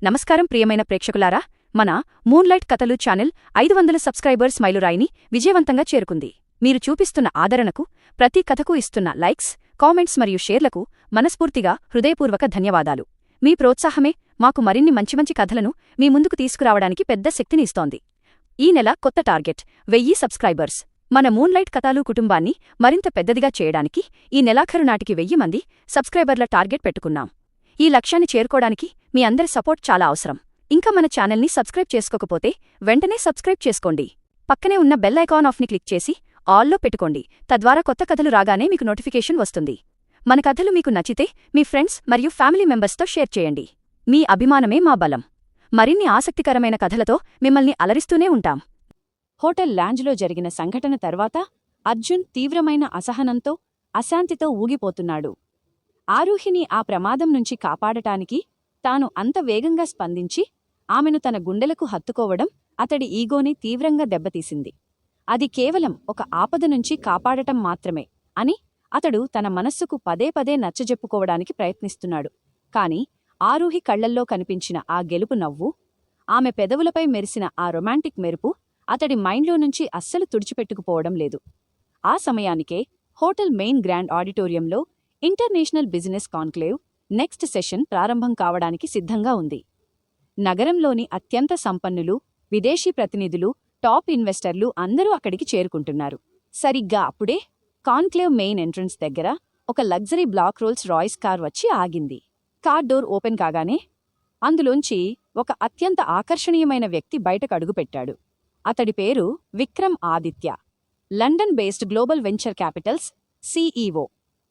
నమస్కారం ప్రియమైన ప్రేక్షకులారా, మన మూన్లైట్ కథలు ఛానల్ 500 సబ్స్క్రైబర్స్ మైలురాయిని విజయవంతంగా చేరుకుంది. మీరు చూపిస్తున్న ఆదరణకు, ప్రతి కథకు ఇస్తున్న లైక్స్, కామెంట్స్ మరియు షేర్లకు మనస్ఫూర్తిగా హృదయపూర్వక ధన్యవాదాలు. మీ ప్రోత్సాహమే మాకు మరిన్ని మంచి కథలను మీ ముందుకు తీసుకురావడానికి పెద్ద శక్తిని ఇస్తోంది. ఈ నెల కొత్త టార్గెట్ 1000 సబ్స్క్రైబర్స్. మన మూన్లైట్ కథలు కుటుంబాన్ని మరింత పెద్దదిగా చేయడానికి ఈ నెలాఖరు నాటికి 1000 మంది సబ్స్క్రైబర్ల టార్గెట్ పెట్టుకున్నాం. ఈ లక్ష్యాన్ని చేరుకోవడానికి మీ అందరి సపోర్ట్ చాలా అవసరం. ఇంకా మన ఛానల్ని సబ్స్క్రైబ్ చేసుకోకపోతే వెంటనే సబ్స్క్రైబ్ చేసుకోండి. పక్కనే ఉన్న బెల్ ఐకాన్ ఆఫ్ని క్లిక్ చేసి ఆల్లో పెట్టుకోండి. తద్వారా కొత్త కథలు రాగానే మీకు నోటిఫికేషన్ వస్తుంది. మన కథలు మీకు నచ్చితే మీ ఫ్రెండ్స్ మరియు ఫ్యామిలీ మెంబర్స్తో షేర్ చేయండి. మీ అభిమానమే మా బలం. మరిన్ని ఆసక్తికరమైన కథలతో మిమ్మల్ని అలరిస్తూనే ఉంటాం. హోటల్ లాంజ్లో జరిగిన సంఘటన తర్వాత అర్జున్ తీవ్రమైన అసహనంతో, అశాంతితో ఊగిపోతున్నాడు. ఆరూహిని ఆ ప్రమాదం నుంచి కాపాడటానికి తాను అంత వేగంగా స్పందించి ఆమెను తన గుండెలకు హత్తుకోవడం అతడి ఈగోని తీవ్రంగా దెబ్బతీసింది. అది కేవలం ఒక ఆపద నుంచి కాపాడటం మాత్రమే అని అతడు తన మనస్సుకు పదే నచ్చజెప్పుకోవడానికి ప్రయత్నిస్తున్నాడు. కాని ఆరూహి కళ్లల్లో కనిపించిన ఆ గెలుపు నవ్వు, ఆమె పెదవులపై మెరిసిన ఆ రొమాంటిక్ మెరుపు అతడి మైండ్లో నుంచి అస్సలు తుడిచిపెట్టుకుపోవడం లేదు. ఆ సమయానికే హోటల్ మెయిన్ గ్రాండ్ ఆడిటోరియంలో international business conclave next session ప్రారంభం కావడానికి సిద్ధంగా ఉంది. నగరంలోని అత్యంత సంపన్నులు, విదేశీ ప్రతినిధులు, టాప్ ఇన్వెస్టర్లు అందరూ అక్కడికి చేరుకుంటున్నారు. సరిగ్గా అప్పుడే కాన్క్లేవ్ మెయిన్ ఎంట్రన్స్ దగ్గర ఒక luxury black Rolls Royce car వచ్చి ఆగింది. కార్ డోర్ ఓపెన్ కాగానే అందులోంచి ఒక అత్యంత ఆకర్షణీయమైన వ్యక్తి బయటకు అడుగుపెట్టాడు. అతడి పేరు Vikram Aditya, London based global venture Capitals CEO.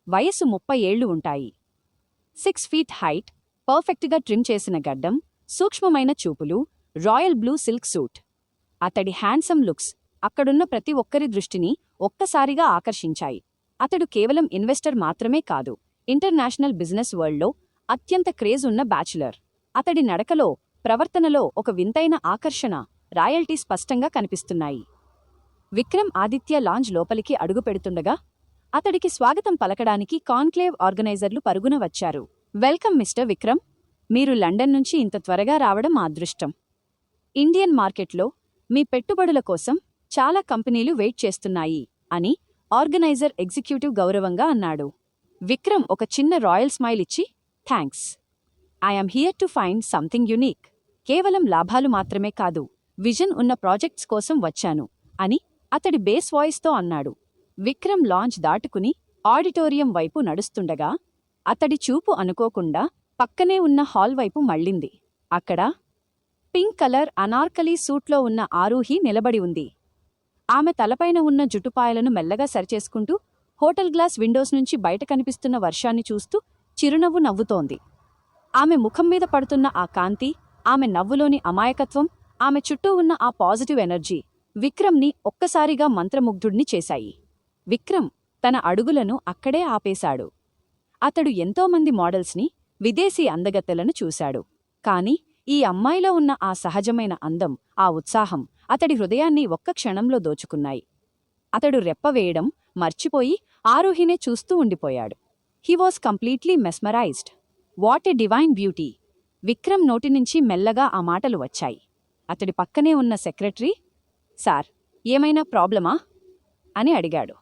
వయస్సు 30 ఏళ్లు ఉంటాయి. 6 ఫీట్ హైట్, పర్ఫెక్ట్గా ట్రిమ్ చేసిన గడ్డం, సూక్ష్మమైన చూపులు, రాయల్ బ్లూ సిల్క్ సూట్. అతడి హ్యాండ్సమ్ లుక్స్ అక్కడున్న ప్రతి ఒక్కరి దృష్టిని ఒక్కసారిగా ఆకర్షించాయి. అతడు కేవలం ఇన్వెస్టర్ మాత్రమే కాదు, ఇంటర్నేషనల్ బిజినెస్ వరల్డ్లో అత్యంత క్రేజ్ ఉన్న బ్యాచులర్. అతడి నడకలో, ప్రవర్తనలో ఒక వింతైన ఆకర్షణ, రాయల్టీ స్పష్టంగా కనిపిస్తున్నాయి. విక్రమ్ ఆదిత్య లాంజ్ లోపలికి అడుగుపెడుతుండగా అతడికి స్వాగతం పలకడానికి కాన్క్లేవ్ ఆర్గనైజర్లు పరుగున వచ్చారు. వెల్కమ్ మిస్టర్ విక్రమ్, మీరు లండన్ నుంచి ఇంత త్వరగా రావడం మా అదృష్టం. ఇండియన్ మార్కెట్లో మీ పెట్టుబడుల కోసం చాలా కంపెనీలు వెయిట్ చేస్తున్నాయి అని ఆర్గనైజర్ ఎగ్జిక్యూటివ్ గౌరవంగా అన్నాడు. విక్రమ్ ఒక చిన్న రాయల్ స్మైల్ ఇచ్చి, thanks, I'm here to find something unique. కేవలం లాభాలు మాత్రమే కాదు, విజన్ ఉన్న ప్రాజెక్ట్స్ కోసం వచ్చాను అని అతడి బేస్ వాయిస్తో అన్నాడు. విక్రమ్ లాంచ్ దాటుకుని ఆడిటోరియం వైపు నడుస్తుండగా అతడి చూపు అనుకోకుండా పక్కనే ఉన్న హాల్ వైపు మళ్ళింది. అక్కడ పింక్ కలర్ అనార్కలీ సూట్లో ఉన్న ఆరూహి నిలబడి ఉంది. ఆమె తలపైన ఉన్న జుట్టుపాయలను మెల్లగా సరిచేసుకుంటూ హోటల్ గ్లాస్ విండోస్ నుంచి బయట కనిపిస్తున్న వర్షాన్ని చూస్తూ చిరునవ్వు నవ్వుతోంది. ఆమె ముఖం మీద పడుతున్న ఆ కాంతి, ఆమె నవ్వులోని అమాయకత్వం, ఆమె చుట్టూ ఉన్న ఆ పాజిటివ్ ఎనర్జీ విక్రమ్ని ఒక్కసారిగా మంత్రముగ్ధుడిని చేశాయి. విక్రమ్ తన అడుగులను అక్కడే ఆపేశాడు. అతడు ఎంతోమంది మోడల్స్ని, విదేశీ అందగత్తెలను చూశాడు. కాని ఈ అమ్మాయిలో ఉన్న ఆ సహజమైన అందం, ఆ ఉత్సాహం అతడి హృదయాన్ని ఒక్క క్షణంలో దోచుకున్నాయి. అతడు రెప్పవేయడం మర్చిపోయి ఆరూహినే చూస్తూ ఉండిపోయాడు. He was completely mesmerised. What a divine beauty. Vikram నోటినుంచి మెల్లగా ఆ మాటలు వచ్చాయి. అతడి పక్కనే ఉన్న సెక్రటరీ, సార్, ఏమైనా ప్రాబ్లమా అని అడిగాడు.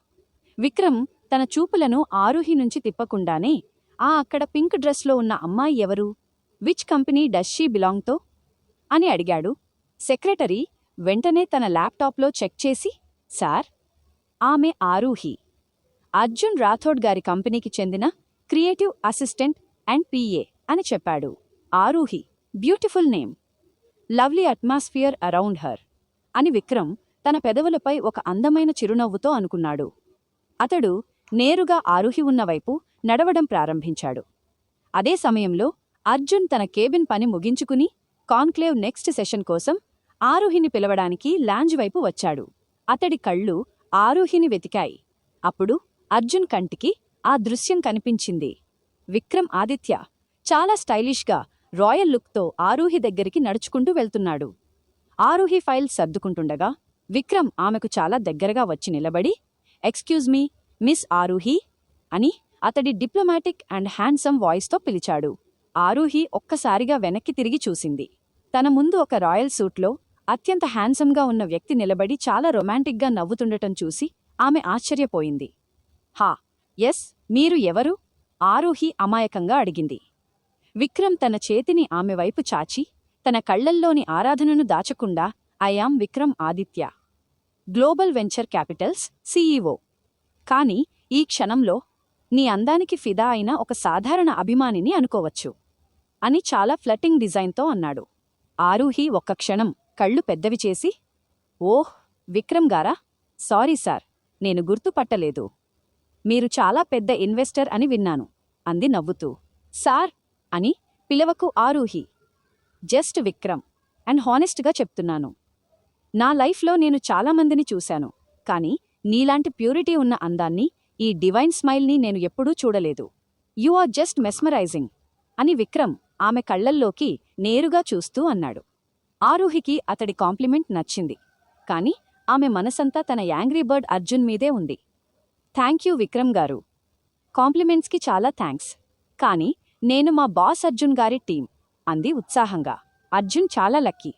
విక్రమ్ తన చూపులను ఆరూహి నుంచి తిప్పకుండానే, అక్కడ పింక్ డ్రెస్లో ఉన్న అమ్మాయి ఎవరు, which company does she belong తో అని అడిగాడు. సెక్రటరీ వెంటనే తన ల్యాప్టాప్లో చెక్ చేసి, సార్, ఆమె ఆరూహి, అర్జున్ రాథోడ్ గారి కంపెనీకి చెందిన క్రియేటివ్ అసిస్టెంట్ అండ్ PA అని చెప్పాడు. Aaruhi, beautiful name, lovely atmosphere around her అని విక్రమ్ తన పెదవులపై ఒక అందమైన చిరునవ్వుతో అనుకున్నాడు. అతడు నేరుగా ఆరూహి ఉన్నవైపు నడవడం ప్రారంభించాడు. అదే సమయంలో అర్జున్ తన కేబిన్ పని ముగించుకుని కాన్క్లేవ్ నెక్స్ట్ సెషన్ కోసం ఆరూహిని పిలవడానికి లాంజ్ వైపు వచ్చాడు. అతడి కళ్ళు ఆరూహిని వెతికాయి. అప్పుడు అర్జున్ కంటికి ఆ దృశ్యం కనిపించింది. విక్రమ్ ఆదిత్య చాలా స్టైలిష్గా, రాయల్ లుక్తో ఆరూహి దగ్గరికి నడుచుకుంటూ వెళ్తున్నాడు. ఆరూహి ఫైల్ సర్దుకుంటుండగా విక్రమ్ ఆమెకు చాలా దగ్గరగా వచ్చి నిలబడి, ఎక్స్క్యూజ్ మీ, మిస్ ఆరూహి అని అతడి డిప్లొమాటిక్ అండ్ హ్యాండ్సమ్ వాయిస్తో పిలిచాడు. ఆరూహి ఒక్కసారిగా వెనక్కి తిరిగి చూసింది. తన ముందు ఒక రాయల్ సూట్లో అత్యంత హ్యాండ్సమ్గా ఉన్న వ్యక్తి నిలబడి చాలా రొమాంటిక్గా నవ్వుతుండటం చూసి ఆమె ఆశ్చర్యపోయింది. హా, ఎస్, మీరు ఎవరు? ఆరూహి అమాయకంగా అడిగింది. విక్రమ్ తన చేతిని ఆమె వైపు చాచి తన కళ్లల్లోని ఆరాధనను దాచకుండా I'm Vikram Aditya, global venture capitals CEO. కాని ఈ క్షణంలో నీ అందానికి ఫిదా అయిన ఒక సాధారణ అభిమానిని అనుకోవచ్చు అని చాలా ఫ్లటింగ్ డిజైన్తో అన్నాడు. ఆరూహి ఒక్క క్షణం కళ్ళు పెద్దవి చేసి, ఓహ్, విక్రమ్ గారా? సారీ సార్, నేను గుర్తుపట్టలేదు. మీరు చాలా పెద్ద ఇన్వెస్టర్ అని విన్నాను అంది నవ్వుతూ. సార్ అని పిలవకు ఆరూహి, జస్ట్ విక్రమ్, అండ్ హానెస్ట్గా చెప్తున్నాను. నా లైఫ్లో నేను చాలామందిని చూశాను, కానీ నీలాంటి ప్యూరిటీ ఉన్న అందాన్ని, ఈ డివైన్ స్మైల్ని నేను ఎప్పుడూ చూడలేదు. యు ఆర్ జస్ట్ మెస్మరైజింగ్ అని విక్రమ్ ఆమె కళ్లల్లోకి నేరుగా చూస్తూ అన్నాడు. ఆరూహికి అతడి కాంప్లిమెంట్ నచ్చింది, కాని ఆమె మనసంతా తన యాంగ్రీ బర్డ్ అర్జున్ మీదే ఉంది. థ్యాంక్యూ విక్రమ్ గారు, కాంప్లిమెంట్స్కి చాలా థ్యాంక్స్. కాని నేను మా బాస్ అర్జున్ గారి టీం అంది ఉత్సాహంగా. అర్జున్ చాలా లక్కీ.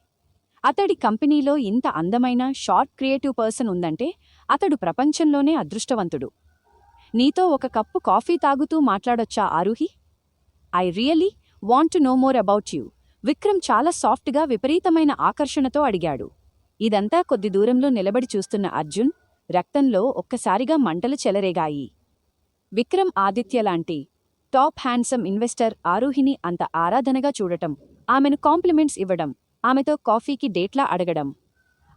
అతడి కంపెనీలో ఇంత అందమైన షార్ట్ క్రియేటివ్ పర్సన్ ఉందంటే అతడు ప్రపంచంలోనే అదృష్టవంతుడు. నీతో ఒక కప్పు కాఫీ తాగుతూ మాట్లాడొచ్చా Aaruhi? I really want to know more about you, Vikram చాలా సాఫ్ట్గా విపరీతమైన ఆకర్షణతో అడిగాడు. ఇదంతా కొద్ది దూరంలో నిలబడి చూస్తున్న అర్జున్ రక్తంలో ఒక్కసారిగా మంటలు చెలరేగాయి. విక్రమ్ ఆదిత్యలాంటి టాప్ హ్యాండ్సమ్ ఇన్వెస్టర్ ఆరూహిని అంత ఆరాధనగా చూడటం, ఆమెను కాంప్లిమెంట్స్ ఇవ్వడం, ఆమెతో కాఫీకి డేట్లా అడగడం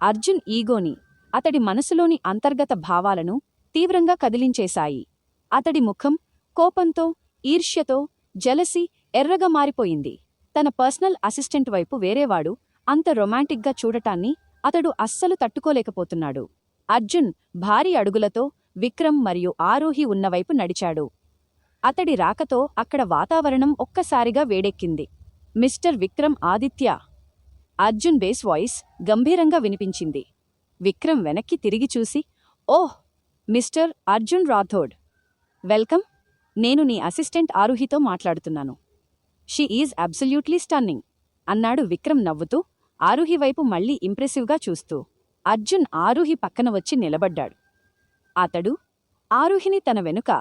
అర్జున్ ఈగోని, అతడి మనసులోని అంతర్గత భావాలను తీవ్రంగా కదిలించేశాయి. అతడి ముఖం కోపంతో, ఈర్ష్యతో, జలసి ఎర్రగా మారిపోయింది. తన పర్సనల్ అసిస్టెంట్ వైపు వేరేవాడు అంత రొమాంటిక్గా చూడటాన్ని అతడు అస్సలు తట్టుకోలేకపోతున్నాడు. అర్జున్ భారీ అడుగులతో విక్రమ్ మరియు ఆరూహి ఉన్నవైపు నడిచాడు. అతడి రాకతో అక్కడ వాతావరణం ఒక్కసారిగా వేడెక్కింది. Mister Vikram Aditya, Arjun base voice గంభీరంగా వినిపించింది. విక్రమ్ వెనక్కి తిరిగి చూసి, ఓహ్, మిస్టర్ అర్జున్ రాథోడ్, వెల్కమ్. నేను నీ అసిస్టెంట్ ఆరూహితో మాట్లాడుతున్నాను. షీ ఈజ్ అబ్సల్యూట్లీ స్టన్నింగ్ అన్నాడు విక్రమ్ నవ్వుతూ, ఆరూహి వైపు మళ్లీ ఇంప్రెసివ్గా చూస్తూ. అర్జున్ ఆరూహి పక్కన వచ్చి నిలబడ్డాడు. అతడు ఆరూహిని తన వెనుక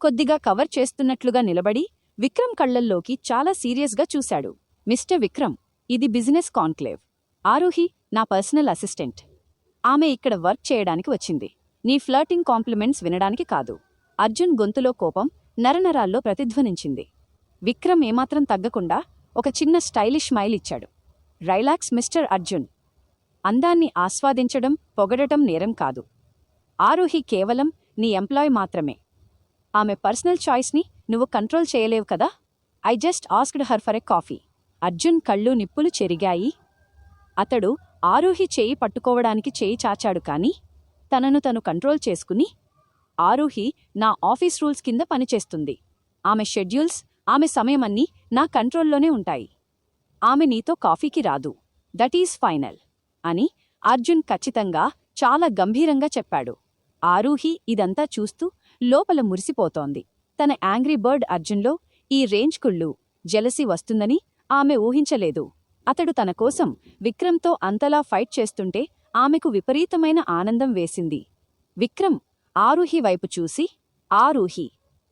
కొద్దిగా కవర్ చేస్తున్నట్లుగా నిలబడి విక్రమ్ కళ్లల్లోకి చాలా సీరియస్గా చూశాడు. మిస్టర్ విక్రమ్, ఇది బిజినెస్ కాన్క్లేవ్. ఆరూహి నా పర్సనల్ అసిస్టెంట్. ఆమె ఇక్కడ వర్క్ చేయడానికి వచ్చింది, నీ ఫ్లర్టింగ్ కాంప్లిమెంట్స్ వినడానికి కాదు. అర్జున్ గొంతులో కోపం నరనరాల్లో ప్రతిధ్వనించింది. విక్రమ్ ఏమాత్రం తగ్గకుండా ఒక చిన్న స్టైలిష్ స్మైల్ ఇచ్చాడు. రిలాక్స్ మిస్టర్ అర్జున్, అందాన్ని ఆస్వాదించడం, పొగడటం నేరం కాదు. ఆరూహి కేవలం నీ ఎంప్లాయ్ మాత్రమే. ఆమె పర్సనల్ చాయిస్ని నువ్వు కంట్రోల్ చేయలేవు కదా. I just asked her for a coffee. Arjun కళ్ళు నిప్పులు చెరిగాయి. అతడు ఆరూహి చేయి పట్టుకోవడానికి చేయి చాచాడు, కాని తనను తను కంట్రోల్ చేసుకుని, ఆరూహి నా ఆఫీస్ రూల్స్ కింద పనిచేస్తుంది. ఆమె షెడ్యూల్స్, ఆమె సమయమన్నీ నా కంట్రోల్లోనే ఉంటాయి. ఆమె నీతో కాఫీకి రాదు. దట్ ఈజ్ ఫైనల్ అని అర్జున్ ఖచ్చితంగా, చాలా గంభీరంగా చెప్పాడు. ఆరూహి ఇదంతా చూస్తూ లోపల మురిసిపోతోంది. తన యాంగ్రీ బర్డ్ అర్జున్లో ఈ రేంజ్ కుళ్ళు, జెలసీ వస్తుందని ఆమె ఊహించలేదు. అతడు తన కోసం విక్రమ్తో అంతలా ఫైట్ చేస్తుంటే ఆమెకు విపరీతమైన ఆనందం వేసింది. విక్రమ్ ఆరూహి వైపు చూసి, ఆరూహి,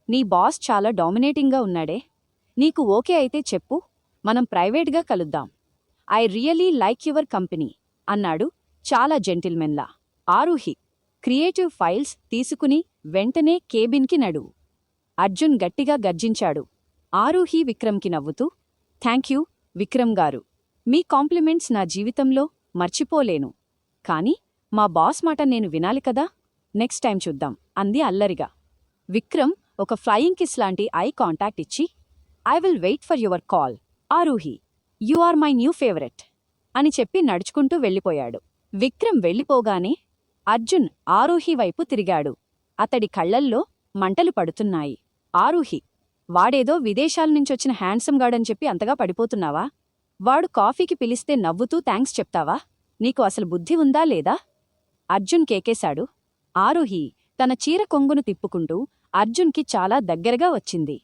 నీ బాస్ చాలా డామినేటింగ్గా ఉన్నాడే. నీకు ఓకే అయితే చెప్పు, మనం ప్రైవేట్గా కలుద్దాం. I really like your company అన్నాడు చాలా జెంటిల్మెన్లా. ఆరూహి క్రియేటివ్ ఫైల్స్ తీసుకుని వెంటనే కేబిన్కి నడువు. అర్జున్ గట్టిగా గర్జించాడు. ఆరూహి విక్రమ్కి నవ్వుతూ, థ్యాంక్యూ విక్రమ్ గారు, మీ కాంప్లిమెంట్స్ నా జీవితంలో మర్చిపోలేను. కాని మా బాస్ మాట నేను వినాలి కదా. నెక్స్ట్ టైం చూద్దాం అంది అల్లరిగా. విక్రమ్ ఒక ఫ్లయింగ్ కిస్ లాంటి ఐ కాంటాక్ట్ ఇచ్చి, I will wait for your call Aaruhi, you are my new favourite అని చెప్పి నడుచుకుంటూ వెళ్ళిపోయాడు. విక్రమ్ వెళ్ళిపోగానే అర్జున్ ఆరూహి వైపు తిరిగాడు. అతడి కళ్లల్లో మంటలు పడుతున్నాయి. ఆరూహి, వాడేదో విదేశాలనుంచొచ్చిన హ్యాండ్సమ్ గార్డని చెప్పి అంతగా పడిపోతున్నావా? వాడు కాఫీకి పిలిస్తే నవ్వుతూ థ్యాంక్స్ చెప్తావా? నీకు అసలు బుద్ధి ఉందా లేదా? అర్జున్ కేకేశాడు. ఆరూహి తన చీర కొంగును తిప్పుకుంటూ అర్జున్కి చాలా దగ్గరగా వచ్చింది.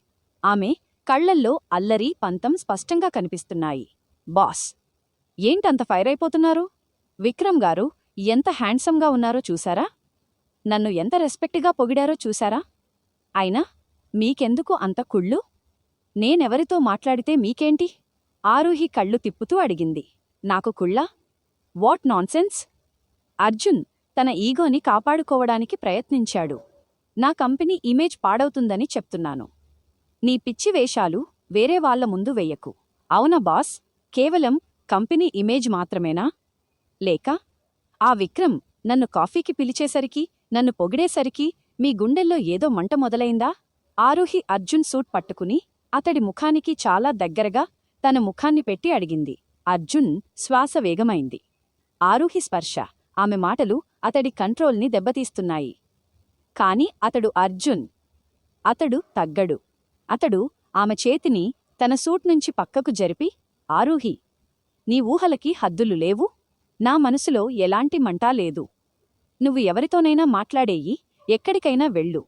ఆమె కళ్లల్లో అల్లరి పంతం స్పష్టంగా కనిపిస్తున్నాయి. బాస్, ఏంటంత ఫైర్ అయిపోతున్నారు? విక్రమ్ గారు ఎంత హ్యాండ్సమ్గా ఉన్నారో చూశారా? నన్ను ఎంత రెస్పెక్ట్గా పొగిడారో చూశారా? అయినా మీకెందుకు అంత కుళ్ళు? నేనెవరితో మాట్లాడితే మీకేంటి? ఆరూహి కళ్ళు తిప్పుతూ అడిగింది. నాకు కుళ్ళా? What nonsense? అర్జున్ తన ఈగోని కాపాడుకోవడానికి ప్రయత్నించాడు. నా కంపెనీ ఇమేజ్ పాడవుతుందని చెప్తున్నాను. నీ పిచ్చి వేషాలు వేరే వాళ్ల ముందు వెయ్యకు. అవునా బాస్, కేవలం కంపెనీ ఇమేజ్ మాత్రమేనా? లేక ఆ విక్రమ్ నన్ను కాఫీకి పిలిచేసరికి, నన్ను పొగిడేసరికి మీ గుండెల్లో ఏదో మంట మొదలైందా? ఆరూహి అర్జున్ సూట్ పట్టుకుని అతడి ముఖానికి చాలా దగ్గరగా తన ముఖాన్ని పెట్టి అడిగింది. అర్జున్ శ్వాస వేగమైంది. ఆరూహి స్పర్శ, ఆమె మాటలు అతడి కంట్రోల్ని దెబ్బతీస్తున్నాయి. కాని అతడు తగ్గడు. అతడు ఆమె చేతిని తన సూట్ నుంచి పక్కకు జరిపి, ఆరూహి, నీ ఊహలకి హద్దులు లేవు. నా మనసులో ఎలాంటి మంటా లేదు. నువ్వు ఎవరితోనైనా మాట్లాడేయి, ఎక్కడికైనా వెళ్ళు.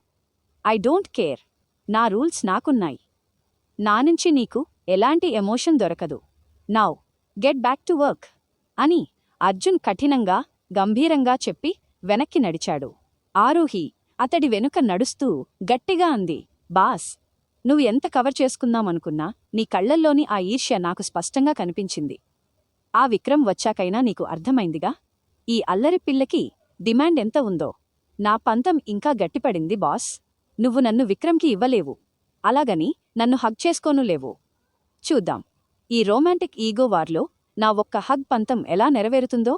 I don't care. నా రూల్స్ నాకున్నాయి. నా నుంచి నీకు ఎలాంటి ఎమోషన్ దొరకదు. Now get back to work అని అర్జున్ కఠినంగా, గంభీరంగా చెప్పి వెనక్కి నడిచాడు. ఆరూహి అతడి వెనుక నడుస్తూ గట్టిగా అంది, బాస్, నువ్వు ఎంత కవర్ చేసుకుందామనుకున్నా నీ కళ్లల్లోని ఆ ఈర్ష్య నాకు స్పష్టంగా కనిపించింది. ఆ విక్రమ్ వచ్చాకైనా నీకు అర్థమైందిగా, ఈ అల్లరి పిల్లకి డిమాండ్ ఎంత ఉందో. నా పంతం ఇంకా గట్టిపడింది బాస్. నువ్వు నన్ను విక్రమ్కి ఇవ్వలేవు, అలాగని నన్ను హగ్ చేసుకోనులేవు. చూద్దాం, ఈ రొమాంటిక్ ఈగో వార్లో నా ఒక్క హగ్ పంతం ఎలా నెరవేరుతుందో.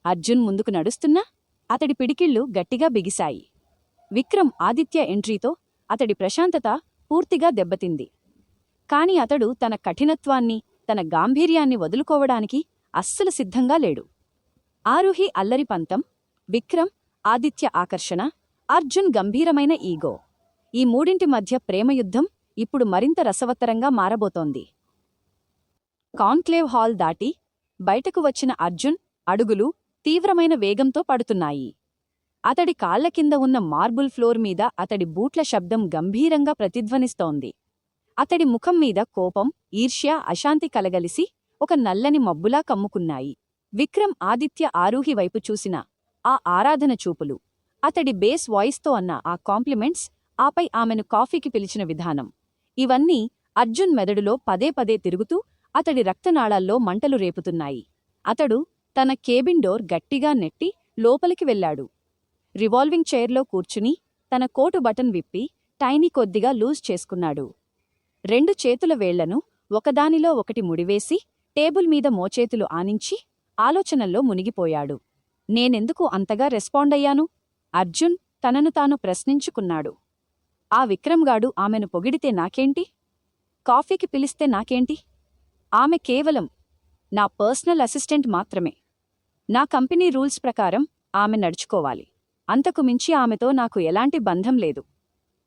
అర్జున్ ముందుకు నడుస్తున్నా అతడి పిడికిళ్ళు గట్టిగా బిగిశాయి. విక్రమ్ ఆదిత్య ఎంట్రీతో అతడి ప్రశాంతత పూర్తిగా దెబ్బతింది. కాని అతడు తన కఠినత్వాన్ని, తన గాంభీర్యాన్ని వదులుకోవడానికి అస్సలు సిద్ధంగా లేడు. ఆరూహి అల్లరి పంతం, విక్రమ్ ఆదిత్య ఆకర్షణ, అర్జున్ గంభీరమైన ఈగో, ఈ మూడింటి మధ్య ప్రేమయుద్ధం ఇప్పుడు మరింత రసవత్తరంగా మారబోతోంది. కాన్క్లేవ్ హాల్ దాటి బయటకు వచ్చిన అర్జున్ అడుగులు తీవ్రమైన వేగంతో పడుతున్నాయి. అతడి కాళ్ల కింద ఉన్న మార్బుల్ ఫ్లోర్ మీద అతడి బూట్ల శబ్దం గంభీరంగా ప్రతిధ్వనిస్తోంది. అతడి ముఖం మీద కోపం, ఈర్ష్య, అశాంతి కలగలిసి ఒక నల్లని మబ్బులా కమ్ముకున్నాయి. విక్రమ్ ఆదిత్య ఆరూహి వైపు చూసిన ఆ ఆరాధన చూపులు, అతడి బేస్ వాయిస్తో అన్న ఆ కాంప్లిమెంట్స్, ఆపై ఆమెను కాఫీకి పిలిచిన విధానం, ఇవన్నీ అర్జున్ మెదడులో పదే పదే తిరుగుతూ అతడి రక్తనాళాల్లో మంటలు రేపుతున్నాయి. అతడు తన కేబిన్ డోర్ గట్టిగా నెట్టి లోపలికి వెళ్లాడు. రివాల్వింగ్ చైర్లో కూర్చుని తన కోటు బటన్ విప్పి టైని కొద్దిగా లూజ్ చేసుకున్నాడు. 2 చేతుల వేళ్లను ఒకదానిలో ఒకటి ముడివేసి టేబుల్ మీద మోచేతులు ఆనించి ఆలోచనల్లో మునిగిపోయాడు. నేనెందుకు అంతగా రెస్పాండయ్యాను? అర్జున్ తనను తాను ప్రశ్నించుకున్నాడు. ఆ విక్రమ్గాడు ఆమెను పొగిడితే నాకేంటి? కాఫీకి పిలిస్తే నాకేంటి? ఆమె కేవలం నా పర్సనల్ అసిస్టెంట్ మాత్రమే. నా కంపెనీ రూల్స్ ప్రకారం ఆమె నడుచుకోవాలి. అంతకు మించి ఆమెతో నాకు ఎలాంటి బంధం లేదు.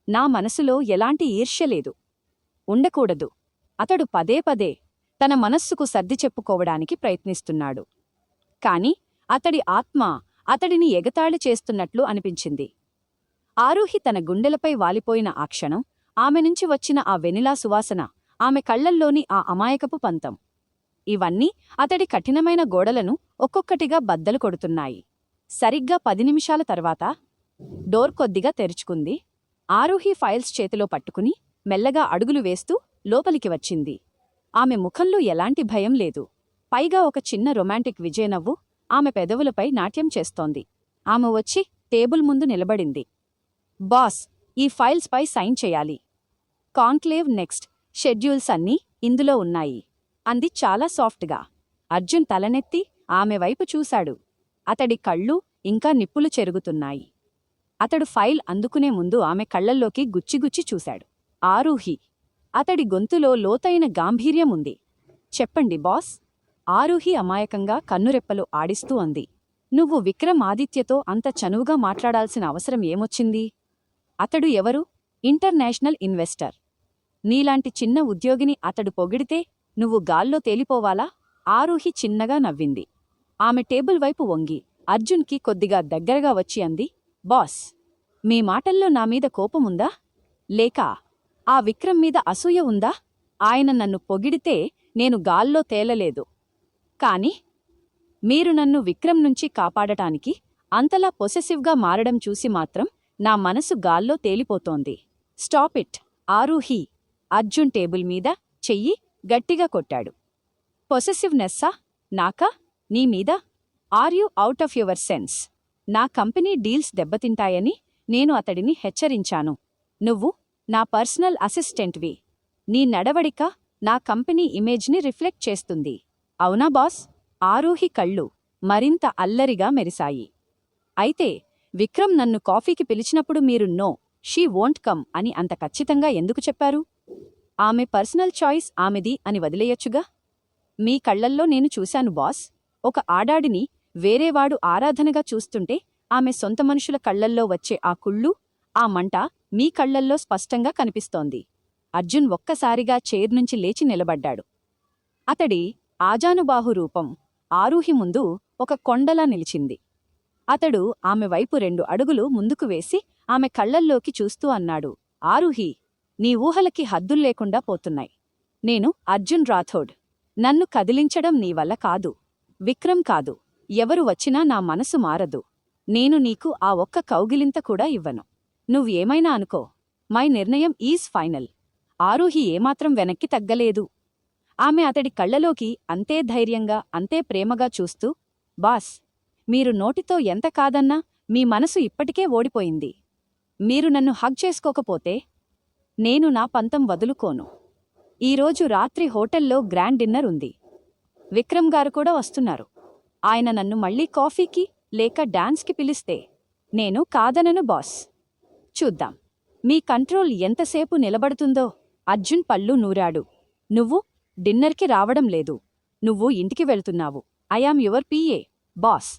నా మనసులో ఎలాంటి ఈర్ష్య లేదు, ఉండకూడదు. అతడు పదే పదే తన మనస్సుకు సర్ది చెప్పుకోవడానికి ప్రయత్నిస్తున్నాడు. కాని అతడి ఆత్మ అతడిని ఎగతాళి చేస్తున్నట్లు అనిపించింది. ఆరూహి తన గుండెలపై వాలిపోయిన ఆ క్షణం, ఆమె నుంచి వచ్చిన ఆ వెనిలా సువాసన, ఆమె కళ్లల్లోని ఆ అమాయకపు పంతం, ఇవన్నీ అతడి కఠినమైన గోడలను ఒక్కొక్కటిగా బద్దలు కొడుతున్నాయి. సరిగ్గా 10 నిమిషాల తర్వాత డోర్ కొద్దిగా తెరుచుకుంది. ఆరూహి ఫైల్స్ చేతిలో పట్టుకుని మెల్లగా అడుగులు వేస్తూ లోపలికి వచ్చింది. ఆమె ముఖంలో ఎలాంటి భయం లేదు, పైగా ఒక చిన్న రొమాంటిక్ విజయనవ్వు ఆమె పెదవులపై నాట్యం చేస్తోంది. ఆమె వచ్చి టేబుల్ ముందు నిలబడింది. బాస్, ఈ ఫైల్స్పై సైన్ చేయాలి. కాన్క్లేవ్ నెక్స్ట్ షెడ్యూల్స్ అన్నీ ఇందులో ఉన్నాయి అంది చాలా సాఫ్ట్గా. అర్జున్ తలనెత్తి ఆమె వైపు చూశాడు. అతడి కళ్ళు ఇంకా నిప్పులు చెరుగుతున్నాయి. అతడు ఫైల్ అందుకునే ముందు ఆమె కళ్లల్లోకి గుచ్చిగుచ్చి చూశాడు. ఆరూహి, అతడి గొంతులో లోతైన గాంభీర్యం ఉంది. చెప్పండి బాస్. ఆరూహి అమాయకంగా కన్నురెప్పలు ఆడిస్తూ అంది. నువ్వు విక్రమ్ ఆదిత్యతో అంత చనువుగా మాట్లాడాల్సిన అవసరం ఏమొచ్చింది? అతడు ఎవరు? International investor. నీలాంటి చిన్న ఉద్యోగిని అతడు పొగిడితే నువ్వు గాల్లో తేలిపోవాలా? ఆరూహి చిన్నగా నవ్వింది. ఆమె టేబుల్ వైపు వంగి అర్జున్కి కొద్దిగా దగ్గరగా వచ్చి అంది, బాస్, మీ మాటల్లో నామీద కోపముందా? లేక ఆ విక్రమ్ మీద అసూయ ఉందా? ఆయన నన్ను పొగిడితే నేను గాల్లో తేలలేదు. కాని మీరు నన్ను విక్రమ్ నుంచి కాపాడటానికి అంతలా పొసెసివ్గా మారడం చూసి మాత్రం నా మనసు గాల్లో తేలిపోతోంది. Stop it, Aaruhi. Arjun table మీద చెయ్యి గట్టిగా కొట్టాడు. పొసెసివ్నెస్సా? నాకా? నీ మీద? Are you out of your sense? నా కంపెనీ డీల్స్ దెబ్బతింటాయని నేను అతడిని హెచ్చరించాను. నువ్వు నా పర్సనల్ అసిస్టెంట్వి. నీ నడవడిక నా కంపెనీ ఇమేజ్ని రిఫ్లెక్ట్ చేస్తుంది. అవునా బాస్? ఆరూహి కళ్ళు మరింత అల్లరిగా మెరిశాయి. అయితే విక్రమ్ నన్ను కాఫీకి పిలిచినప్పుడు మీరు నో, షీ వోంట్ కమ్ అని అంత ఖచ్చితంగా ఎందుకు చెప్పారు? ఆమె పర్సనల్ చాయిస్ ఆమెది అని వదిలేయొచ్చుగా. మీ కళ్లల్లో నేను చూశాను బాస్. ఒక ఆడాడిని వేరేవాడు ఆరాధనగా చూస్తుంటే ఆమె సొంత మనుషుల కళ్లల్లో వచ్చే ఆ కుళ్ళు, ఆ మంట మీ కళ్లల్లో స్పష్టంగా కనిపిస్తోంది. అర్జున్ ఒక్కసారిగా చైర్ నుంచి లేచి నిలబడ్డాడు. అతడి ఆజానుబాహు రూపం ఆరూహి ముందు ఒక కొండలా నిలిచింది. అతడు ఆమె వైపు 2 అడుగులు ముందుకు వేసి ఆమె కళ్లల్లోకి చూస్తూ అన్నాడు, ఆరూహి, నీ ఊహలకి హద్దుల్లేకుండా పోతున్నాయి. నేను అర్జున్ రాథోడ్. నన్ను కదిలించడం నీ వల్ల కాదు. విక్రమ్ కాదు. ఎవరు వచ్చినా నా మనసు మారదు. నేను నీకు ఆ ఒక్క కౌగిలింత కూడా ఇవ్వను. నువ్వేమైనా అనుకో, మై నిర్ణయం ఈజ్ ఫైనల్. ఆరూహి ఏమాత్రం వెనక్కి తగ్గలేదు. ఆమె అతడి కళ్లలోకి అంతే ధైర్యంగా, అంతే ప్రేమగా చూస్తూ, బాస్, మీరు నోటితో ఎంత కాదన్నా మీ మనసు ఇప్పటికే ఓడిపోయింది. మీరు నన్ను హగ్ చేసుకోకపోతే నేను నా పంతం వదులుకోను. ఈరోజు రాత్రి హోటల్లో గ్రాండ్ డిన్నర్ ఉంది. విక్రమ్ గారు కూడా వస్తున్నారు. ఆయన నన్ను మళ్ళీ కాఫీకి లేక డాన్స్కి పిలిస్తే నేను కాదనను బాస్. చూద్దాం మీ కంట్రోల్ ఎంతసేపు నిలబడుతుందో. అర్జున్ పళ్ళు నూరాడు. నువ్వు డిన్నర్కి రావడం లేదు. నువ్వు ఇంటికి వెళ్తున్నావు. I'm your PA, boss.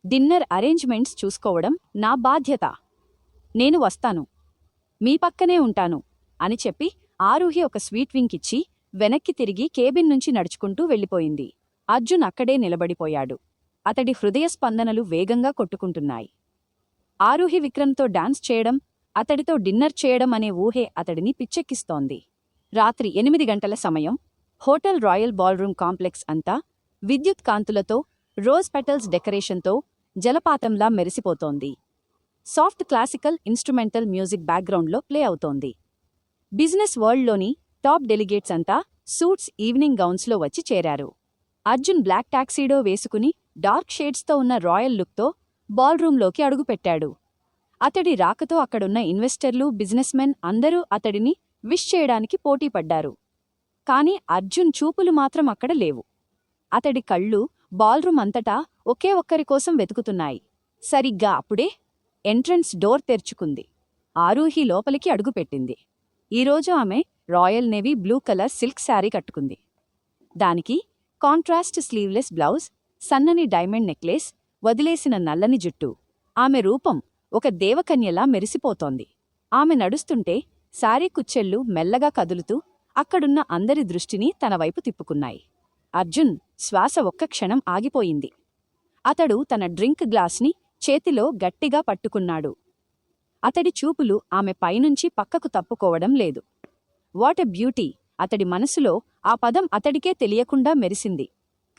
Dinner arrangements చూసుకోవడం నా బాధ్యత. నేను వస్తాను, మీ పక్కనే ఉంటాను అని చెప్పి ఆరూహి ఒక స్వీట్ వింకిచ్చి వెనక్కి తిరిగి కేబిన్ నుంచి నడుచుకుంటూ వెళ్ళిపోయింది. అర్జున్ అక్కడే నిలబడిపోయాడు. అతడి హృదయ స్పందనలు వేగంగా కొట్టుకుంటున్నాయి. ఆరూహి విక్రమ్తో డాన్స్ చేయడం, అతడితో డిన్నర్ చేయడం అనే ఊహే అతడిని పిచ్చెక్కిస్తోంది. రాత్రి 8 గంటల సమయం. హోటల్ రాయల్ బాల్రూమ్ కాంప్లెక్స్ అంతా విద్యుత్ కాంతులతో, రోజ్ పెటల్స్ డెకరేషన్తో జలపాతంలా మెరిసిపోతోంది. సాఫ్ట్ క్లాసికల్ ఇన్స్ట్రుమెంటల్ మ్యూజిక్ బ్యాక్గ్రౌండ్లో ప్లే అవుతోంది. బిజినెస్ వరల్డ్లోని టాప్ డెలిగేట్స్ అంతా సూట్స్, ఈవినింగ్ గౌన్స్లో వచ్చి చేరారు. అర్జున్ బ్లాక్ టాక్సీడో వేసుకుని డార్క్ షేడ్స్తో ఉన్న రాయల్ లుక్తో బాల్రూంలోకి అడుగుపెట్టాడు. అతడి రాకతో అక్కడున్న ఇన్వెస్టర్లు, బిజినెస్మెన్ అందరూ అతడిని విష్ చేయడానికి పోటీపడ్డారు. కాని అర్జున్ చూపులు మాత్రం అక్కడ లేవు. అతడి కళ్ళు బాల్రూమ్ అంతటా ఒకే ఒక్కరి కోసం వెతుకుతున్నాయి. సరిగ్గా అప్పుడే ఎంట్రన్స్ డోర్ తెరుచుకుంది. ఆరూహి లోపలికి అడుగుపెట్టింది. ఈరోజు ఆమె royal navy blue colour silk sari కట్టుకుంది. దానికి కాంట్రాస్ట్ స్లీవ్లెస్ బ్లౌజ్, సన్నని డైమండ్ నెక్లెస్, వదిలేసిన నల్లని జుట్టు. ఆమె రూపం ఒక దేవకన్యలా మెరిసిపోతోంది. ఆమె నడుస్తుంటే శారీ కుచ్చెళ్ళు మెల్లగా కదులుతూ అక్కడున్న అందరి దృష్టిని తనవైపు తిప్పుకున్నాయి. అర్జున్ శ్వాస ఒక్క క్షణం ఆగిపోయింది. అతడు తన డ్రింక్ గ్లాస్ని చేతిలో గట్టిగా పట్టుకున్నాడు. అతడి చూపులు ఆమె పైనుంచి పక్కకు తప్పుకోవడం లేదు. What a beauty! అతడి మనసులో ఆ పదం అతడికే తెలియకుండా మెరిసింది.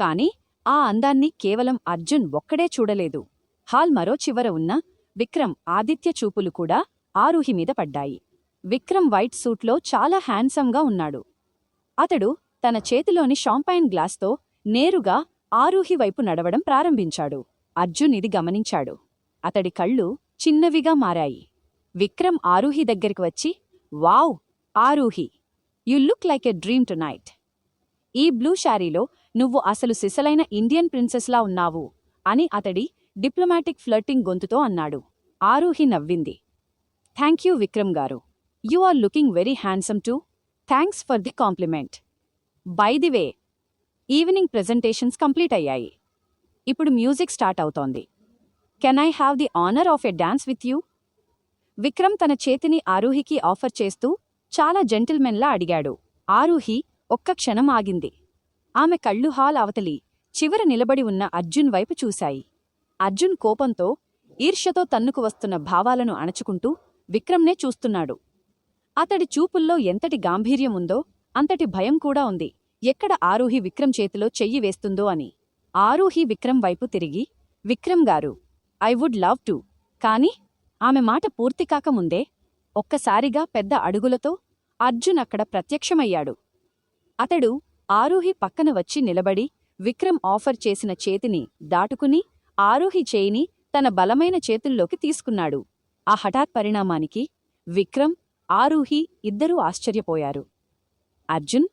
కాని ఆ అందాన్ని కేవలం అర్జున్ ఒక్కడే చూడలేదు. హాల్ మరో చివర ఉన్న విక్రమ్ ఆదిత్య చూపులు కూడా ఆరూహి మీద పడ్డాయి. విక్రమ్ వైట్ సూట్లో చాలా హ్యాండ్సమ్గా ఉన్నాడు. అతడు తన చేతిలోని షాంపైన్ గ్లాస్తో నేరుగా ఆరూహి వైపు నడవడం ప్రారంభించాడు. అర్జున్ ఇది గమనించాడు. అతడి కళ్ళు చిన్నవిగా మారాయి. విక్రమ్ ఆరూహి దగ్గరికి వచ్చి, wow Aaruhi, you look like a dream tonight. ఈ బ్లూ శారీలో నువ్వు అసలు సిసలైన ఇండియన్ ప్రిన్సెస్లా ఉన్నావు అని అతడి డిప్లొమాటిక్ ఫ్లర్టింగ్ గొంతుతో అన్నాడు. ఆరూహి నవ్వింది. Thank you Vikram garu. You are looking very handsome too. Thanks for the compliment. By the way, evening presentations complete అయ్యాయి. ఇప్పుడు మ్యూజిక్ స్టార్ట్ అవుతోంది. Can I have the honour of a dance with you? Vikram తన చేతిని ఆరూహికి offer చేస్తూ చాలా జెంటిల్మెన్లా అడిగాడు. ఆరూహి ఒక్క క్షణం ఆగింది. ఆమె కళ్ళు హాల్ అవతలి చివర నిలబడి ఉన్న అర్జున్ వైపు చూశాయి. అర్జున్ కోపంతో, ఈర్ష్యతో తన్నుకు వస్తున్న భావాలను అణచుకుంటూ విక్రమ్నే చూస్తున్నాడు. అతడి చూపుల్లో ఎంతటి గాంభీర్యముందో అంతటి భయం కూడా ఉంది. ఎక్కడ ఆరూహి విక్రమ్ చేతిలో చెయ్యి వేస్తుందో అని. ఆరూహి విక్రమ్ వైపు తిరిగి, విక్రమ్ గారు, ఐ వుడ్ లవ్ టు. కాని ఆమె మాట పూర్తి కాకముందే ఒక్కసారిగా పెద్ద అడుగులతో అర్జున్ అక్కడ ప్రత్యక్షమయ్యాడు. అతడు ఆరూహి పక్కన వచ్చి నిలబడి విక్రమ్ ఆఫర్ చేసిన చేతిని దాటుకుని ఆరూహి చేయిని తన బలమైన చేతుల్లోకి తీసుకున్నాడు. ఆ హఠాత్ పరిణామానికి విక్రమ్, ఆరూహి ఇద్దరూ ఆశ్చర్యపోయారు. అర్జున్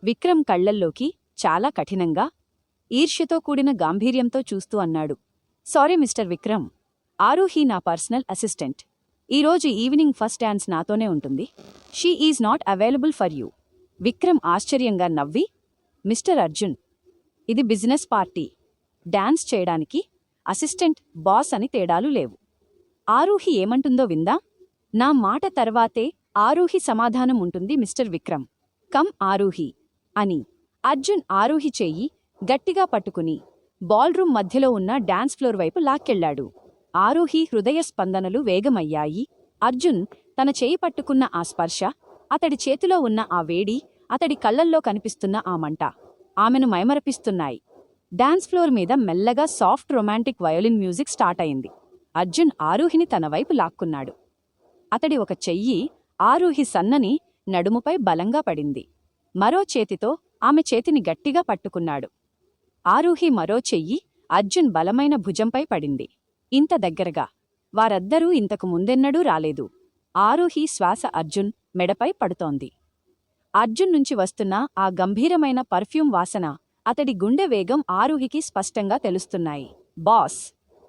విక్రమ్ కళ్లల్లోకి చాలా కఠినంగా, ఈర్ష్యతో కూడిన గాంభీర్యంతో చూస్తూ అన్నాడు, సారీ మిస్టర్ విక్రమ్, ఆరూహి నా పర్సనల్ అసిస్టెంట్. ఈరోజు ఈవినింగ్ ఫస్ట్ డాన్స్ నాతోనే ఉంటుంది. She is not available for you. Vikram ఆశ్చర్యంగా నవ్వి, మిస్టర్ అర్జున్, ఇది బిజినెస్ పార్టీ. డాన్స్ చేయడానికి అసిస్టెంట్, బాస్ అని తేడాలు లేవు. ఆరూహి ఏమంటుందో విందా? నా మాట తర్వాతే ఆరూహి సమాధానం ఉంటుంది మిస్టర్ విక్రమ్. కమ్ ఆరూహి అని అర్జున్ ఆరూహి చెయ్యి గట్టిగా పట్టుకుని బాల్రూమ్ మధ్యలో ఉన్న డాన్స్ ఫ్లోర్ వైపు లాక్కెళ్లాడు. ఆరూహి హృదయ స్పందనలు వేగమయ్యాయి. అర్జున్ తన చేయి పట్టుకున్న ఆ స్పర్శ, అతడి చేతిలో ఉన్న ఆ వేడి, అతడి కళ్లల్లో కనిపిస్తున్న ఆ మంట ఆమెను మైమరపిస్తున్నాయి. డాన్స్ ఫ్లోర్ మీద మెల్లగా soft romantic violin music start అయింది. అర్జున్ ఆరూహిని తన వైపు లాక్కున్నాడు. అతడి ఒక చెయ్యి ఆరూహి సన్నని నడుముపై బలంగా పడింది. మరో చేతితో ఆమె చేతిని గట్టిగా పట్టుకున్నాడు. ఆరూహి మరో చెయ్యి అర్జున్ బలమైన భుజంపై పడింది. ఇంత దగ్గరగా వారద్దరూ ఇంతకు ముందెన్నడూ రాలేదు. ఆరూహి శ్వాస అర్జున్ మెడపై పడుతోంది. అర్జున్ నుంచి వస్తున్న ఆ గంభీరమైన పర్ఫ్యూమ్ వాసన, అతడి గుండె వేగం ఆరూహికి స్పష్టంగా తెలుస్తున్నాయి. బాస్!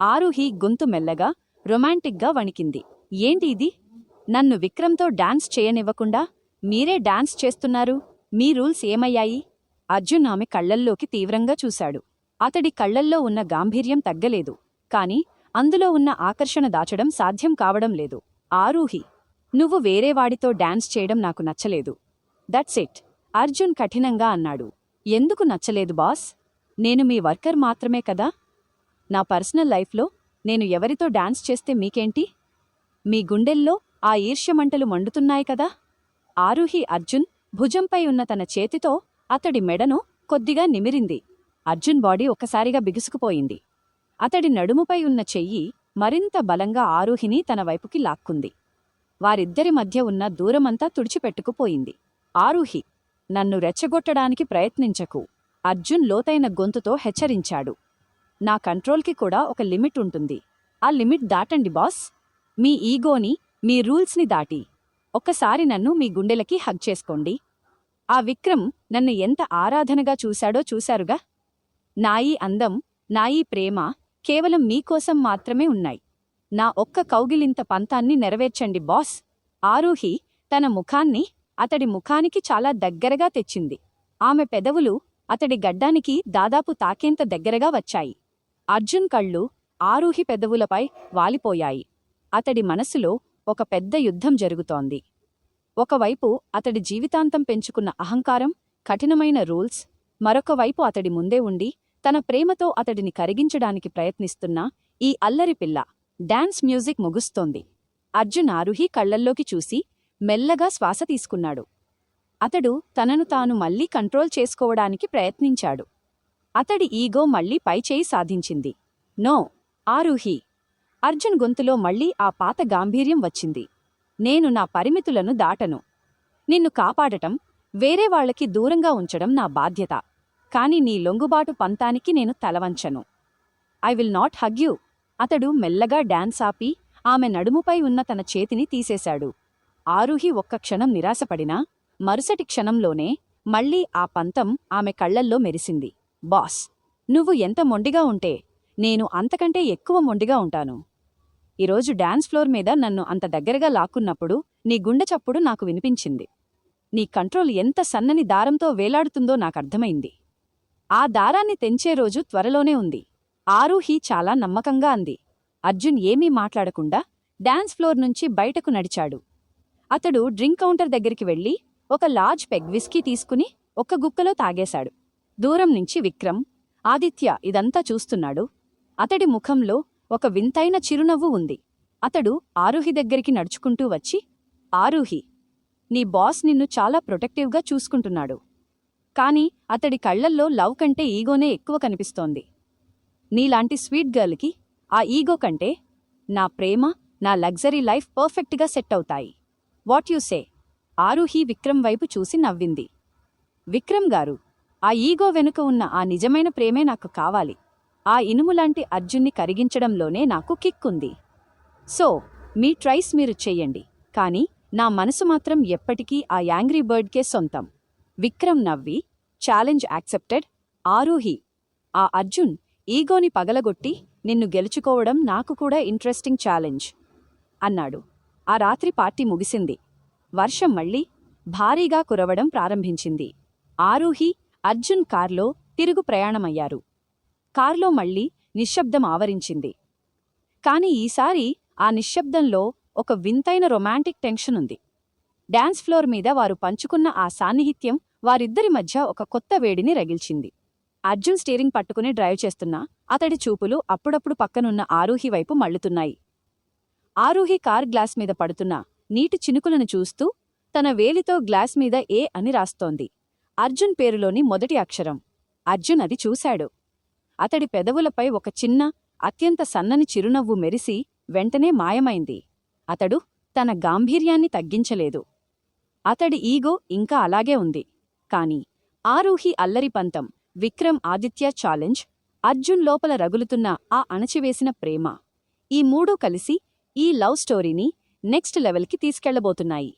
ఆరూహి గొంతు మెల్లగా, రొమాంటిక్గా వణికింది. ఏంటి ఇది? నన్ను విక్రమ్తో డాన్స్ చేయనివ్వకుండా మీరే డాన్స్ చేస్తున్నారు. మీ రూల్స్ ఏమయ్యాయి? అర్జున్ ఆమె కళ్లల్లోకి తీవ్రంగా చూశాడు. అతడి కళ్లల్లో ఉన్న గాంభీర్యం తగ్గలేదు. కాని అందులో ఉన్న ఆకర్షణ దాచడం సాధ్యం కావడం లేదు. ఆరూహి, నువ్వు వేరేవాడితో డాన్స్ చేయడం నాకు నచ్చలేదు. దట్స్ ఇట్, అర్జున్ కఠినంగా అన్నాడు. ఎందుకు నచ్చలేదు బాస్? నేను మీ వర్కర్ మాత్రమే కదా. నా పర్సనల్ లైఫ్లో నేను ఎవరితో డాన్స్ చేస్తే మీకేంటి? మీ గుండెల్లో ఆ ఈర్ష్యమంటలు మండుతున్నాయి కదా. ఆరూహి అర్జున్ భుజంపై ఉన్న తన చేతితో అతడి మెడను కొద్దిగా నిమిరింది. అర్జున్ బాడీ ఒక్కసారిగా బిగుసుకుపోయింది. అతడి నడుముపై ఉన్న చెయ్యి మరింత బలంగా ఆరూహిని తన వైపుకి లాక్కుంది. వారిద్దరి మధ్య ఉన్న దూరమంతా తుడిచిపెట్టుకుపోయింది. ఆరూహి, నన్ను రెచ్చగొట్టడానికి ప్రయత్నించకు, అర్జున్ లోతైన గొంతుతో హెచ్చరించాడు. నా కంట్రోల్కి కూడా ఒక లిమిట్ ఉంటుంది. ఆ లిమిట్ దాటండి బాస్. మీ ఈగోని, మీ రూల్స్ని దాటి ఒక్కసారి నన్ను మీ గుండెలకి హగ్ చేసుకోండి. ఆ విక్రమ్ నన్ను ఎంత ఆరాధనగా చూశాడో చూశారుగా. నాయీ అందం, నాయీ ప్రేమ కేవలం మీకోసం మాత్రమే ఉన్నాయి. నా ఒక్క కౌగిలింత పంతాన్ని నెరవేర్చండి బాస్. ఆరూహి తన ముఖాన్ని అతడి ముఖానికి చాలా దగ్గరగా తెచ్చింది. ఆమె పెదవులు అతడి గడ్డానికి దాదాపు తాకేంత దగ్గరగా వచ్చాయి. అర్జున్ కళ్ళు ఆరూహి పెదవులపై వాలిపోయాయి. అతడి మనసులో ఒక పెద్ద యుద్ధం జరుగుతోంది. ఒకవైపు అతడి జీవితాంతం పెంచుకున్న అహంకారం, కఠినమైన రూల్స్, మరొకవైపు అతడి ముందే ఉండి తన ప్రేమతో అతడిని కరిగించడానికి ప్రయత్నిస్తున్న ఈ అల్లరి పిల్ల. డాన్స్ మ్యూజిక్ ముగుస్తోంది. అర్జున్ ఆరూహి కళ్లల్లోకి చూసి మెల్లగా శ్వాస తీసుకున్నాడు. అతడు తనను తాను మళ్లీ కంట్రోల్ చేసుకోవడానికి ప్రయత్నించాడు. అతడి ఈగో మళ్లీ పైచేయి సాధించింది. నో, ఆరూహి! అర్జున్ గొంతులో మళ్లీ ఆ పాత గాంభీర్యం వచ్చింది. నేను నా పరిమితులను దాటను. నిన్ను కాపాడటం, వేరే వాళ్లకి దూరంగా ఉంచడం నా బాధ్యత. కాని నీ లొంగుబాటు పంతానికి నేను తలవంచను. I will not hug you. అతడు మెల్లగా డాన్స్ ఆపి ఆమె నడుముపై ఉన్న తన చేతిని తీసేశాడు. ఆరూహి ఒక్క క్షణం నిరాశపడినా మరుసటి క్షణంలోనే మళ్లీ ఆ పంతం ఆమె కళ్లల్లో మెరిసింది. బాస్! నువ్వు ఎంత మొండిగా ఉంటే నేను అంతకంటే ఎక్కువ మొండిగా ఉంటాను. ఈరోజు డాన్స్ ఫ్లోర్ మీద నన్ను అంత దగ్గరగా లాక్కున్నప్పుడు నీ గుండె చప్పుడు నాకు వినిపించింది. నీ కంట్రోల్ ఎంత సన్నని దారంతో వేలాడుతుందో నాకర్థమైంది. ఆ దారాన్ని తెంచే రోజు త్వరలోనే ఉంది. ఆరూహి చాలా నమ్మకంగా అంది. అర్జున్ ఏమీ మాట్లాడకుండా డాన్స్ ఫ్లోర్ నుంచి బయటకు నడిచాడు. అతడు డ్రింక్ కౌంటర్ దగ్గరికి వెళ్లి ఒక లార్జ్ పెగ్ విస్కీ తీసుకుని ఒక్క గుక్కలో తాగేశాడు. దూరం నుంచి విక్రమ్, ఆదిత్య ఇదంతా చూస్తున్నాడు. అతడి ముఖంలో ఒక వింతైన చిరునవ్వు ఉంది. అతడు ఆరూహి దగ్గరికి నడుచుకుంటూ వచ్చి, ఆరూహి, నీ బాస్ నిన్ను చాలా ప్రొటెక్టివ్గా చూసుకుంటున్నాడు. కానీ అతడి కళ్లల్లో లవ్ కంటే ఈగోనే ఎక్కువ కనిపిస్తోంది. నీలాంటి స్వీట్ గర్ల్కి ఆ ఈగో కంటే నా ప్రేమ, నా లగ్జరీ లైఫ్ పర్ఫెక్ట్గా సెట్ అవుతాయి. What you say? Aaruhi Vikram వైపు చూసి నవ్వింది. విక్రమ్ గారు, ఆ ఈగో వెనుక ఉన్న ఆ నిజమైన ప్రేమే నాకు కావాలి. ఆ ఇనుములాంటి అర్జున్ని కరిగించడంలోనే నాకు కిక్కుంది. సో మీ ట్రైస్ మీరు చెయ్యండి, కానీ నా మనసు మాత్రం ఎప్పటికీ ఆ యాంగ్రీ బర్డ్కే సొంతం. విక్రమ్ నవ్వి, ఛాలెంజ్ యాక్సెప్టెడ్. ఆరూహి, ఆ అర్జున్ ఈగోని పగలగొట్టి నిన్ను గెలుచుకోవడం నాకు కూడా ఇంట్రెస్టింగ్ ఛాలెంజ్ అన్నాడు. ఆ రాత్రి పార్టీ ముగిసింది. వర్షం మళ్లీ భారీగా కురవడం ప్రారంభించింది. ఆరూహి, అర్జున్ కార్లో తిరుగు ప్రయాణమయ్యారు. కార్లో మళ్లీ నిశ్శబ్దం ఆవరించింది. కాని ఈసారి ఆ నిశ్శబ్దంలో ఒక వింతైన రొమాంటిక్ టెన్షనుంది. డాన్స్ ఫ్లోర్ మీద వారు పంచుకున్న ఆ సాన్నిహిత్యం వారిద్దరి మధ్య ఒక కొత్త వేడిని రగిల్చింది. అర్జున్ స్టీరింగ్ పట్టుకుని డ్రైవ్ చేస్తున్నా అతడి చూపులు అప్పుడప్పుడు పక్కనున్న ఆరూహి వైపు మళ్లుతున్నాయి. ఆరూహి కార్ గ్లాస్ మీద పడుతున్న నీటి చినుకులను చూస్తూ తన వేలితో గ్లాస్ మీద ఏ అని రాస్తోంది. అర్జున్ పేరులోని మొదటి అక్షరం. అర్జున్ అది చూశాడు. అతడి పెదవులపై ఒక చిన్న, అత్యంత సన్నని చిరునవ్వు మెరిసి వెంటనే మాయమైంది. అతడు తన గాంభీర్యాన్ని తగ్గించలేదు. అతడి ఈగో ఇంకా అలాగే ఉంది. కాని ఆరూహి అల్లరి పంతం, విక్రమ్ ఆదిత్య ఛాలెంజ్, అర్జున్ లోపల రగులుతున్న ఆ అణచివేసిన ప్రేమ, ఈ మూడూ కలిసి ఈ లవ్ స్టోరీని నెక్స్ట్ లెవెల్కి తీసుకెళ్లబోతున్నాయి.